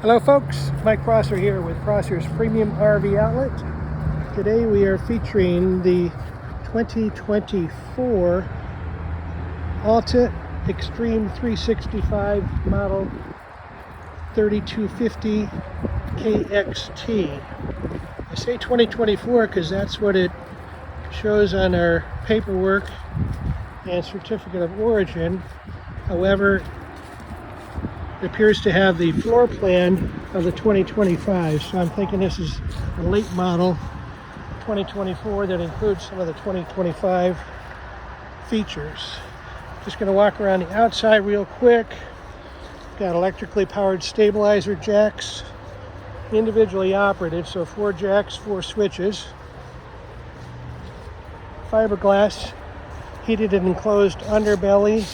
Hello folks, Mike Prosser here with Prosser's Premium RV Outlet. Today we are featuring the 2024 Alta Xtreme 365 model 3250 KXT. I say 2024 because that's what it shows on our paperwork and certificate of origin. However, it appears to have the floor plan of the 2025, so I'm thinking this is a late model 2024 that includes some of the 2025 features. Just going to walk around the outside real quick. Got electrically powered stabilizer jacks, individually operated, so 4 jacks, 4 switches. Fiberglass heated and enclosed underbelly,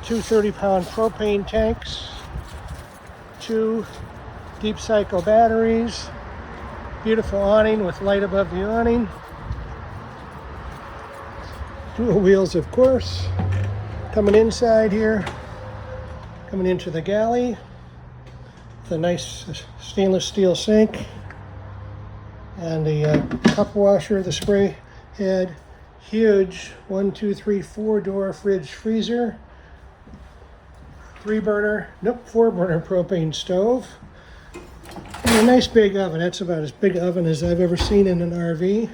2 30-pound propane tanks, 2 deep cycle batteries, beautiful awning with light above the awning, dual wheels of course. Coming inside here, coming into the galley with a nice stainless steel sink and the cup washer, the spray head, huge 4-door fridge freezer, 4-burner propane stove, and a nice big oven. That's about as big oven as I've ever seen in an RV.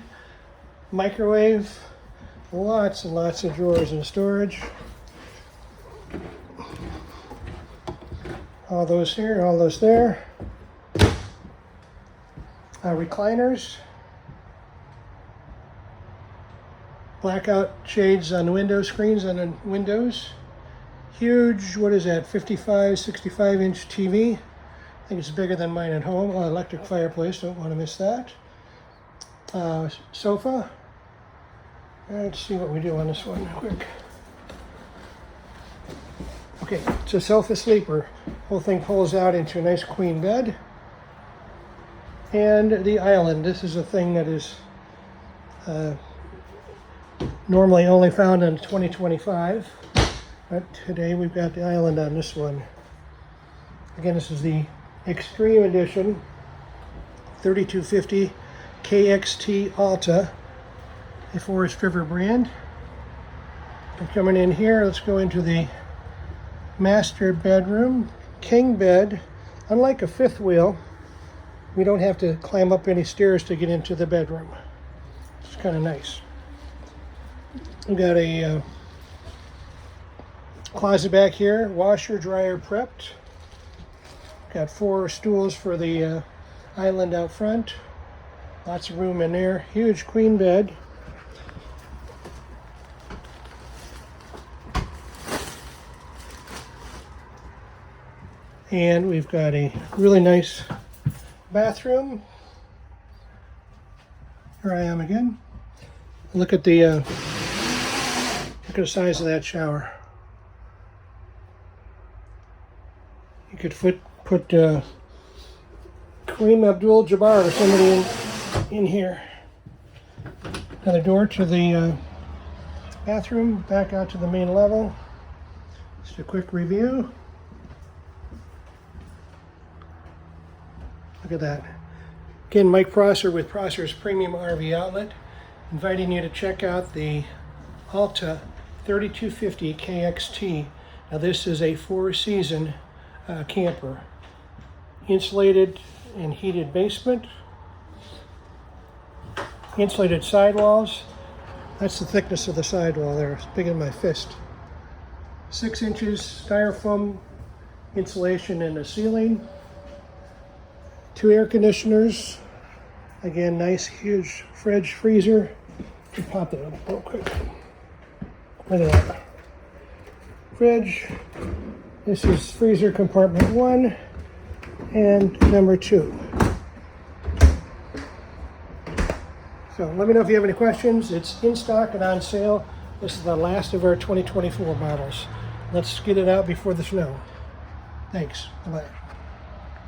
Microwave, lots and lots of drawers and storage. All those here, all those there. Recliners. Blackout shades on the window screens on the windows. Huge, what is that, 65-inch TV. I think it's bigger than mine at home. Electric fireplace, don't want to miss that. Sofa. Let's see what we do on this one quick. Okay, it's a sofa sleeper. Whole thing pulls out into a nice queen bed. And the island. This is a thing that is normally only found in 2025. But today we've got the island on this one. Again, this is the Extreme Edition 3250 KXT Alta, a Forest River brand. And coming in here, let's go into the master bedroom. King bed. Unlike a fifth wheel, we don't have to climb up any stairs to get into the bedroom. It's kind of nice. We've got a closet back here, washer, dryer prepped. Got 4 stools for the island out front. Lots of room in there. Huge queen bed. And we've got a really nice bathroom. Here I am again. Look at the size of that shower. You could put Kareem Abdul-Jabbar or somebody in here. Another door to the bathroom, back out to the main level. Just a quick review. Look at that. Again, Mike Prosser with Prosser's Premium RV Outlet, inviting you to check out the Alta 3250 KXT. Now this is a 4-season camper. Insulated and heated basement. Insulated sidewalls. That's the thickness of the sidewall there. It's bigger than my fist. 6 inches styrofoam insulation in the ceiling. 2 air conditioners. Again, nice huge fridge freezer. Let me pop that up real quick. Look at that. Fridge. This is freezer compartment 1 and number 2. So let me know if you have any questions. It's in stock and on sale. This is the last of our 2024 models. Let's get it out before the snow. Thanks. Bye-bye.